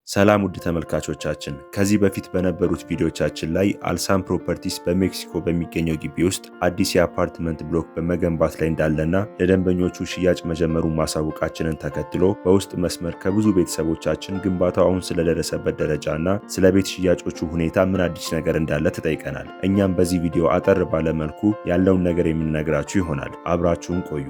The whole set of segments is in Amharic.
ሰላም ውድ ተመልካቾቻችን፣ ከዚህ በፊት በነበሩት ቪዲዮቻችን ላይ አልሳም ፕሮፐርቲስ በሜክሲኮ በሚገኘው ግቢ ውስጥ አዲስ የአፓርትመንት ብሎክ በመገንባት ላይ እንዳለና ለደንበኞቹ ሽያጭ መጀመሩን ማሳወቃችንን ተከትሎ በውስጥ መስመር ከብዙ ቤተሰቦቻችን ግንባታው አሁን ስለደረሰበት ደረጃና ስለ ቤት ሽያጮቹ ሁኔታ ምን አዲስ ነገር እንዳለ ተጠይቀናል። እኛም በዚህ ቪዲዮ አጠር ባለ መልኩ ያለውን ነገር የምንነግራችሁ ይሆናል። አብራችሁን ቆዩ።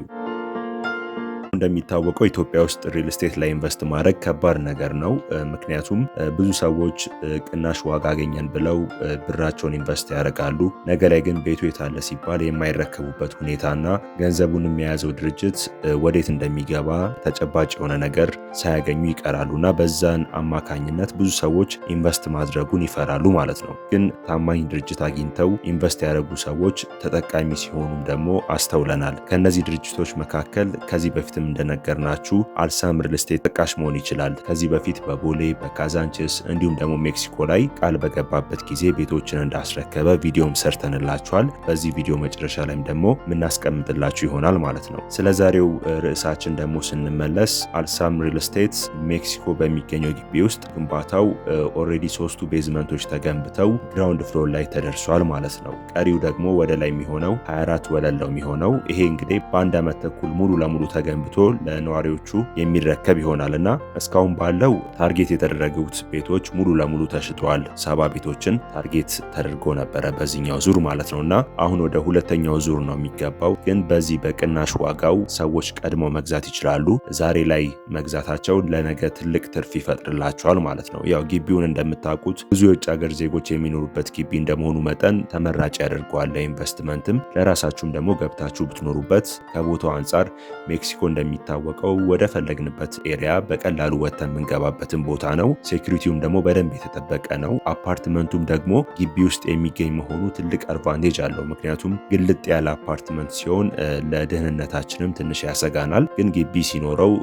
እንደሚታወቀው ኢትዮጵያ ውስጥ ሪል ስቴት ላይ ኢንቨስት ማድረግ ከባድ ነገር ነው። ምክንያቱም ብዙ ሰዎች ቅናሽ ዋጋ አገኘን ብለው ብራቸውን ኢንቨስት ያደርጋሉ። ነገ ላይ ግን ቤቱ የታለ ሲባል የማይረከቡበት ሁኔታና ገንዘቡን የያዘው ድርጅት ወዴት እንደሚገባ ተጨባጭ የሆነ ነገር ሳያገኙ ይቀራሉና በዛን አማካኝነት ብዙ ሰዎች ኢንቨስት ማድረጉን ይፈራሉ ማለት ነው። ግን ታማኝ ድርጅት አግኝተው ኢንቨስት ያደረጉ ሰዎች ተጠቃሚ ሲሆኑም ደግሞ አስተውለናል። ከነዚህ ድርጅቶች መካከል ከዚህ በፊትም እንደነገርናችሁ አልሳም ሪል ስቴት ተጠቃሽ መሆን ይችላል። ከዚህ በፊት በቦሌ በካዛንቺስ እንዲሁም ደግሞ ሜክሲኮ ላይ ቃል በገባበት ጊዜ ቤቶችን እንዳስረከበ ቪዲዮም ሰርተንላችኋል። በዚህ ቪዲዮ መጨረሻ ላይም ደግሞ የምናስቀምጥላችሁ ይሆናል ማለት ነው። ስለ ዛሬው ርዕሳችን ደግሞ ስንመለስ አልሳም ሪል ስቴት ሜክሲኮ በሚገኘው ግቢ ውስጥ ግንባታው ኦልሬዲ 3ቱ ቤዝመንቶች ተገንብተው ግራውንድ ፍሎር ላይ ተደርሷል ማለት ነው። ቀሪው ደግሞ ወደ ላይ የሚሆነው 24 ወለል ነው የሚሆነው። ይሄ እንግዲህ በአንድ ዓመት ተኩል ሙሉ ለሙሉ ተገንብቶ ለነዋሪዎቹ የሚረከብ ይሆናልና እስካሁን ባለው ታርጌት የተደረጉት ቤቶች ሙሉ ለሙሉ ተሽጠዋል። 70 ቤቶችን ታርጌት ተደርጎ ነበረ በዚህኛው ዙር ማለት ነውና አሁን ወደ ሁለተኛው ዙር ነው የሚገባው። ግን በዚህ በቅናሽ ዋጋው ሰዎች ቀድመው መግዛት ይችላሉ። ዛሬ ላይ መግዛታቸው ለነገ ትልቅ ትርፍ ይፈጥርላቸዋል ማለት ነው። ያው ግቢውን እንደምታውቁት ብዙ የውጭ ሀገር ዜጎች የሚኖሩበት ግቢ እንደመሆኑ መጠን ተመራጭ ያደርገዋል ለኢንቨስትመንትም፣ ለራሳችሁም ደግሞ ገብታችሁ ብትኖሩበት ከቦታው አንጻር ሜክሲኮ እንደሚታወቀው ወደ ፈለግንበት ኤሪያ በቀላሉ ወጥተን የምንገባበትን ቦታ ነው። ሴኩሪቲውም ደግሞ በደንብ የተጠበቀ ነው። አፓርትመንቱም ደግሞ ግቢ ውስጥ የሚገኝ መሆኑ ትልቅ አድቫንቴጅ አለው። ምክንያቱም ግልጥ ያለ አፓርትመንት ሲሆን ለደህንነታችንም ትንሽ ያሰጋናል። ግን ግቢ ሲኖረው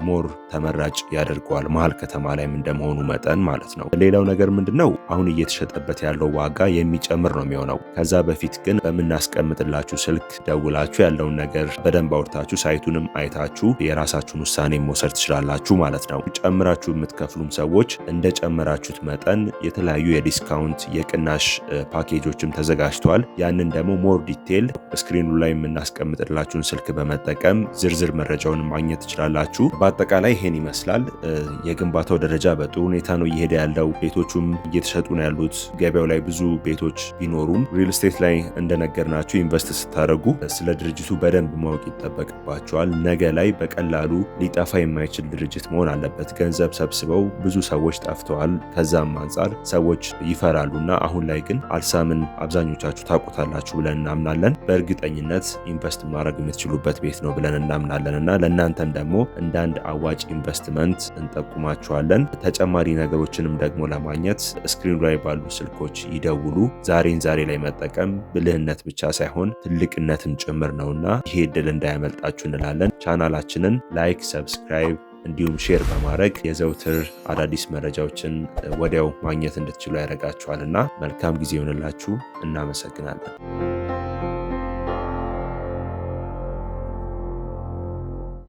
ሞር ተመራጭ ያደርገዋል መሀል ከተማ ላይም እንደመሆኑ መጠን ማለት ነው። ሌላው ነገር ምንድነው አሁን እየተሸጠበት ያለው ዋጋ የሚጨምር ነው የሚሆነው። ከዛ በፊት ግን በምናስቀምጥላችሁ ስልክ ደውላችሁ ያለውን ነገር በደንብ አውርታችሁ ሳይቱንም አይታችሁ የራሳችሁን ውሳኔ መውሰድ ትችላላችሁ ማለት ነው። ጨምራችሁ የምትከፍሉም ሰዎች እንደጨመራችሁት መጠን የተለያዩ የዲስካውንት የቅናሽ ፓኬጆችም ተዘጋጅተዋል። ያንን ደግሞ ሞር ዲቴል ስክሪኑ ላይ የምናስቀምጥላችሁን ስልክ በመጠቀም ዝርዝር መረጃውን ማግኘት ትችላላችሁ። በአጠቃላይ ይሄን ይመስላል። የግንባታው ደረጃ በጥሩ ሁኔታ ነው እየሄደ ያለው። ቤቶቹም እየተሸጡ ነው ያሉት። ገበያው ላይ ብዙ ቤቶች ቢኖሩም ሪል ስቴት ላይ እንደነገርናችሁ ኢንቨስት ስታደርጉ ስለ ድርጅቱ በደንብ ማወቅ ይጠበቅባቸዋል። ነገ ላይ በቀላሉ ሊጠፋ የማይችል ድርጅት መሆን አለበት። ገንዘብ ሰብስበው ብዙ ሰዎች ጠፍተዋል። ከዛም አንጻር ሰዎች ይፈራሉና አሁን ላይ ግን አልሳምን አብዛኞቻችሁ ታውቁታላችሁ ብለን እናምናለን። በእርግጠኝነት ኢንቨስት ማድረግ የምትችሉበት ቤት ነው ብለን እናምናለንና ለእናንተም ደግሞ እንደ አንድ አዋጭ ኢንቨስትመንት እንጠቁማችኋለን። ተጨማሪ ነገሮችንም ደግሞ ለማግኘት ስክሪኑ ላይ ባሉ ስልኮች ይደውሉ። ዛሬን ዛሬ ላይ መጠቀም ብልህነት ብቻ ሳይሆን ትልቅነትም ጭምር ነውና ይሄ እድል እንዳያመልጣችሁ እንላለን። ቻናላችንን ላይክ፣ ሰብስክራይብ እንዲሁም ሼር በማድረግ የዘውትር አዳዲስ መረጃዎችን ወዲያው ማግኘት እንድትችሉ ያደርጋችኋልና መልካም ጊዜ ይሆንላችሁ። እናመሰግናለን።